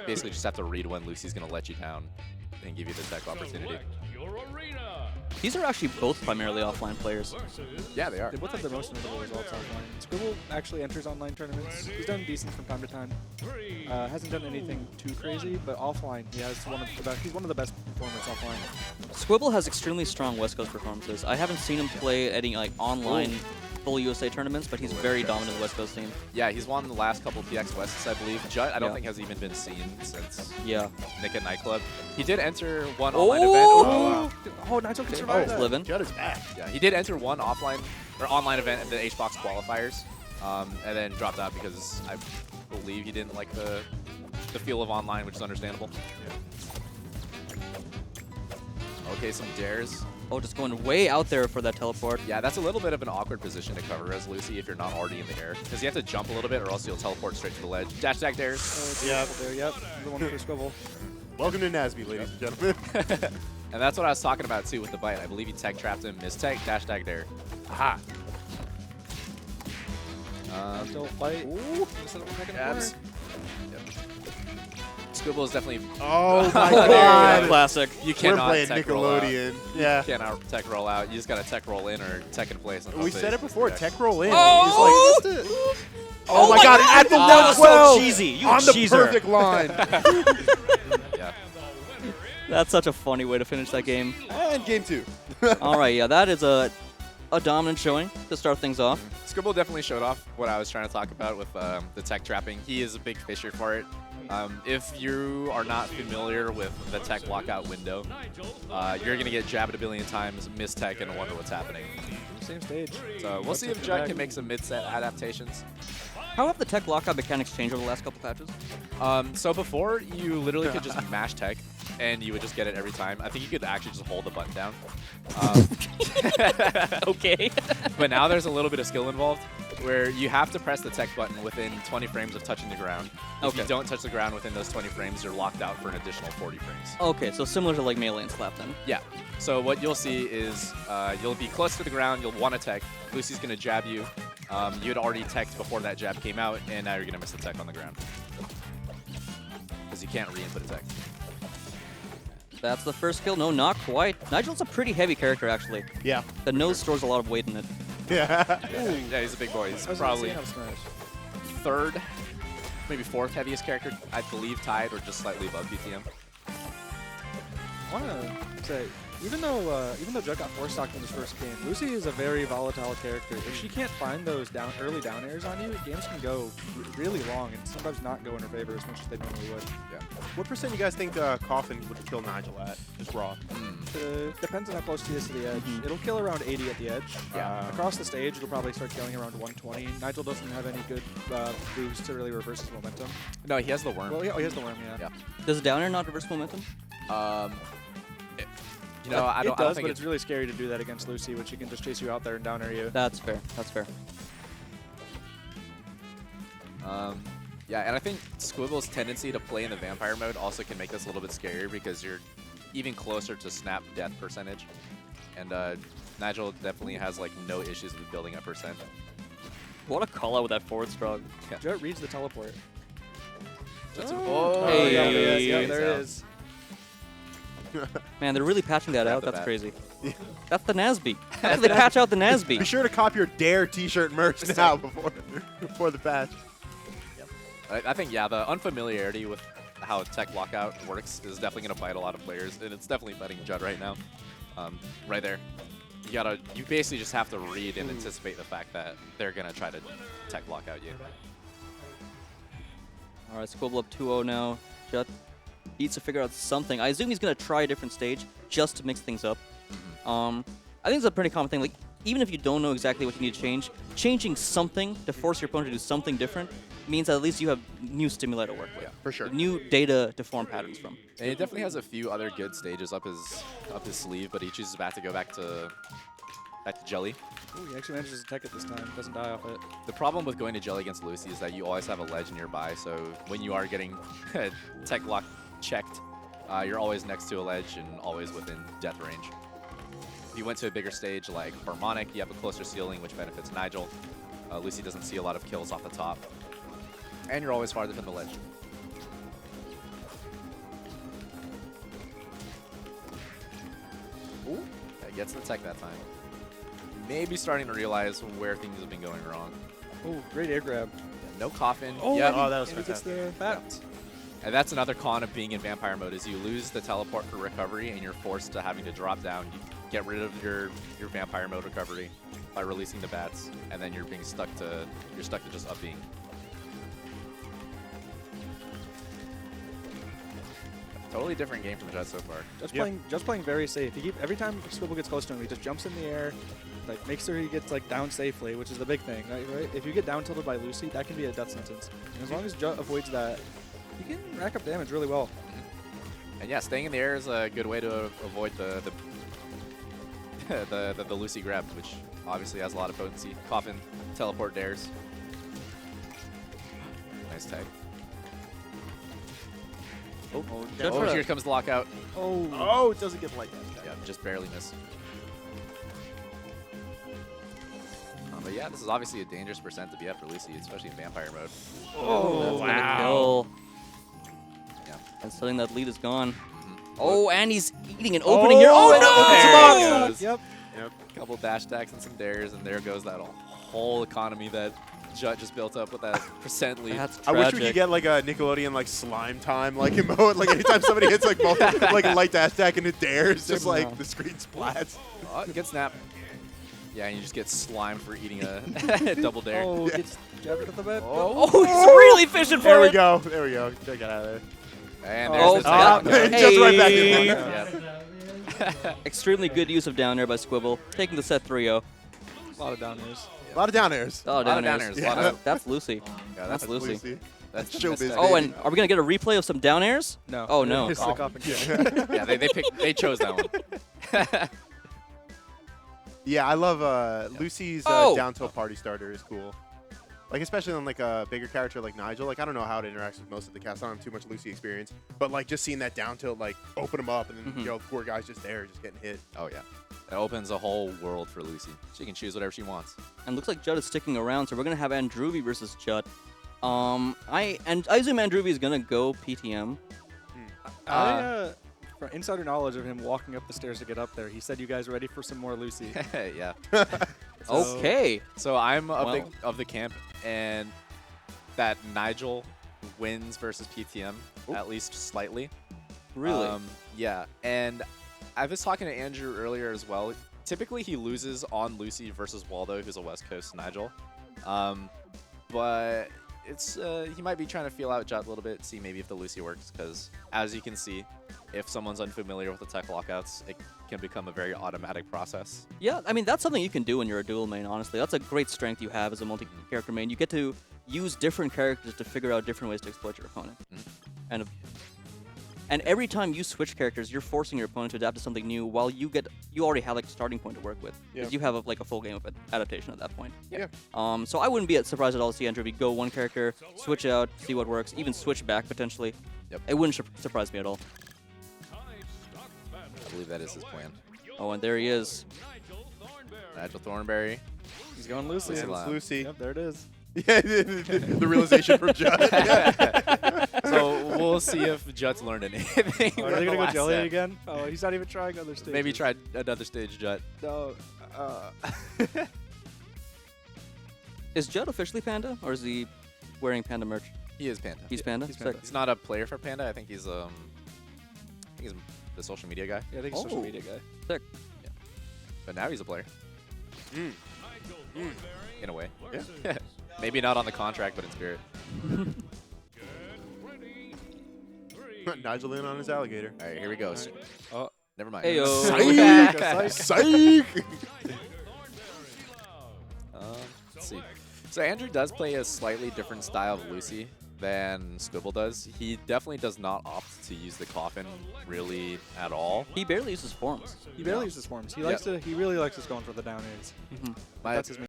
basically just have to read when Lucy's going to let you down and give you the tech opportunity. These are actually both primarily offline players. Yeah, they are. They both have their most notable results offline. Squible actually enters online tournaments. He's done decent from time to time. Hasn't done anything too crazy, but offline he has one of the best. He's one of the best performers offline. Squible has extremely strong West Coast performances. I haven't seen him play any like online full USA tournaments, but he's very dominant in the West Coast team. Yeah, he's won the last couple PX Wests, I believe. Jut, I don't think has even been seen since Nick at Nightclub. He did enter one online event. Oh, Nigel can survive that. Living. Jut is back. Yeah, he did enter one offline or online event in the HBox qualifiers, and then dropped out because I believe he didn't like the feel of online, which is understandable. Okay, some dares. Oh, just going way out there for that teleport. Yeah, that's a little bit of an awkward position to cover as Lucy if you're not already in the air, because you have to jump a little bit or else you'll teleport straight to the ledge. Dash attack dares. Yep. Yep. The one for Squible. Welcome to NASB, ladies and gentlemen. And that's what I was talking about too with the bite. I believe he tech trapped him, missed tech, dash tag dare. Aha. Still fight. Ooh. Abs. Yep. Squible is definitely. Oh my god. Classic. You We're cannot playing tech roll out. Nickelodeon. Yeah. You cannot tech roll out. You just gotta tech roll in or tech in place. We said it before. Tech roll in. Oh! He's like, oh my god! At the That was 112 so cheesy. You on the cheeser. perfect line. Yeah. That's such a funny way to finish that game. And game 2. All right, yeah, that is a dominant showing to start things off. Squible definitely showed off what I was trying to talk about with the tech trapping. He is a big fisher for it. If you are not familiar with the tech lockout window, you're going to get jabbed a billion times, miss tech, and wonder what's happening. Same stage. So we'll see if Jut can make some mid-set adaptations. How have the tech lockout mechanics changed over the last couple patches? So before, you literally could just mash tech, and you would just get it every time. I think you could actually just hold the button down. Okay. But now there's a little bit of skill involved, where you have to press the tech button within 20 frames of touching the ground. If you don't touch the ground within those 20 frames, you're locked out for an additional 40 frames. Okay, so similar to like melee and slap then. Yeah. So what you'll see is you'll be close to the ground, you'll want to tech. Lucy's going to jab you. You had already teched before that jab came out, and now you're going to miss the tech on the ground. Because you can't re-input a tech. That's the first kill. No, not quite. Nigel's a pretty heavy character, actually. Yeah. The nose stores a lot of weight in it. Yeah. Yeah, he's a big boy. He's probably third, maybe fourth heaviest character, I believe, tied or just slightly above BTM. I want to say, even though Jut got four-stocked in his first game, Lucy is a very volatile character. If she can't find those early down airs on you, games can go really long and sometimes not go in her favor as much as they normally would. Yeah. What percent you guys think Coffin would kill Nigel at, just raw? Depends on how close he is to the edge. It'll kill around 80 at the edge. Yeah. Across the stage, it'll probably start killing around 120. Nigel doesn't have any good boost to really reverse his momentum. No, he has the worm. Well, he has the worm, yeah. Does down air not reverse momentum? You know, I don't think but it's really scary to do that against Lucy, when she can just chase you out there and down air you. That's fair. That's fair. Yeah, and I think Squible's tendency to play in the vampire mode also can make this a little bit scarier because you're even closer to snap death percentage. And Nigel definitely has like no issues with building up percent. What a call out with that forward strug. Yeah. Jut reads the teleport. Oh, Hey. Yeah, there it is. Man, they're really patching that Grab out. the That's bat. crazy. That's the NASB. How do they patch out the Be NASB? sure to cop your Dare t-shirt merch now before the patch. I think, yeah, the unfamiliarity with how tech lockout works is definitely going to bite a lot of players, and it's definitely biting Jut right now. Right there. You basically just have to read and anticipate the fact that they're going to try to tech lockout you. All right, Squible up 2-0 now. Jut needs to figure out something. I assume he's going to try a different stage just to mix things up. I think it's a pretty common thing. Like, even if you don't know exactly what you need to change, changing something to force your opponent to do something different means that at least you have new stimuli to work with. Yeah, for sure. New data to form patterns from. And he definitely has a few other good stages up his sleeve, but he chooses to go back to Jelly. Ooh, he actually manages to tech it this time. Doesn't die off it. The problem with going to Jelly against Lucy is that you always have a ledge nearby, so when you are getting tech lock checked, you're always next to a ledge and always within death range. If you went to a bigger stage like Harmonic, you have a closer ceiling, which benefits Nigel. Lucy doesn't see a lot of kills off the top. And you're always farther from the ledge. Gets the tech that time. Maybe starting to realize where things have been going wrong. Oh, great air grab. No coffin. Oh, Yep. Oh, that was and he gets fantastic. the bat. And that's another con of being in vampire mode is you lose the teleport for recovery and you're forced to having to drop down. You get rid of your vampire mode recovery by releasing the bats, and then you're stuck to just up being. Totally different game from Jet so far. Just playing very safe. Every time Squible gets close to him, he just jumps in the air, like makes sure he gets like down safely, which is the big thing, right? If you get down tilted by Lucy, that can be a death sentence. And as long as Jet avoids that, he can rack up damage really well. And yeah, staying in the air is a good way to avoid the Lucy grab, which obviously has a lot of potency. Coffin, teleport dares. Nice tag. Oh, Here comes the lockout. Oh, it doesn't get light dash. Yeah, just barely missed. But yeah, this is obviously a dangerous percent to be at for Lucy, especially in vampire mode. that's gonna kill. Yeah. And suddenly that lead is gone. Oh, and he's eating an opening here. Oh, There no! it goes. Yep. Couple dash attacks and some dares, and there goes that whole economy that Jut just built up with that percent lead. That's I wish we tragic. could get like a Nickelodeon like slime time like emote. Like anytime somebody hits like multiple, like a light dash attack and it dares, just like the screen splats. Oh, good snap. Yeah, and you just get slimed for eating a double dare. Oh, gets jabbed at the bed. Oh, he's really fishing for There we it. go. There we go. Get out of And Oh, there's the yeah. tag. Just right back in there. Yeah. Extremely good use of down air by Squible, taking the set 3-0. A lot of down airs. there. A lot of down airs. Oh, Lot down of down airs. airs, a lot of- That's Lucy. Yeah, That's Lucy. That's the showbiz. best Oh, tag. and are we gonna get a replay of some down airs? No. Oh, no. It's the coffin. Yeah, they chose that one. Yeah, I love Lucy's Oh! down tilt party starter is cool. Like especially on like a bigger character like Nigel. Like I don't know how it interacts with most of the cast. I don't have too much Lucy experience, but like just seeing that down tilt like open him up and then you know the poor guy's just there just getting hit. Oh yeah, it opens a whole world for Lucy. She can choose whatever she wants. And looks like Judd is sticking around, so we're gonna have Andruvi versus Judd. I assume Andruvi is gonna go PTM. For insider knowledge of him walking up the stairs to get up there, he said, "You guys ready for some more Lucy?" Yeah. Okay. So I'm Well- of the camp, and that Nigel wins versus PTM at least slightly. Really? Yeah, and I was talking to Andrew earlier as well. Typically, he loses on Lucy versus Waldo, who's a West Coast Nigel. But it's he might be trying to feel out Jut a little bit, see maybe if the Lucy works, because as you can see, if someone's unfamiliar with the tech lockouts, it can become a very automatic process. Yeah, I mean, that's something you can do when you're a dual main, honestly. That's a great strength you have as a multi-character main. You get to use different characters to figure out different ways to exploit your opponent. And every time you switch characters, you're forcing your opponent to adapt to something new while you already have like a starting point to work with. Because you have like a full game of adaptation at that point. Yeah. So I wouldn't be surprised at all to see Andrew go one character, switch out, see what works, even switch back potentially. Yep. It wouldn't surprise me at all. I believe that is his plan. Oh, and there he is. Nigel Thornberry. He's going Lucy. Lucy It's Lime. Lucy. Yep, there it is. Yeah, the realization from Judd. So we'll see if Jut's learned anything. Oh, are they going to go jelly again? Oh, he's not even trying other stages. Maybe try another stage, Jut. No. Is Judd officially Panda, or is he wearing Panda merch? He is Panda. He's Panda? he's Panda. Sick. He's not a player for Panda. I think he's the social media guy. Yeah, I think he's a social Oh. media guy. Sick. But now he's a player. In a way. Yeah. Maybe not on the contract, but in spirit. Nigel in on his alligator. All right, here we go. Oh. Never mind. Heyo. Psych. Psych! Let's see. So Andrew does play a slightly different style of Lucy than Squible does. He definitely does not opt to use the coffin really at all. He barely uses forms. He barely uses forms. He likes to. He really likes just going for the down airs. My- That's his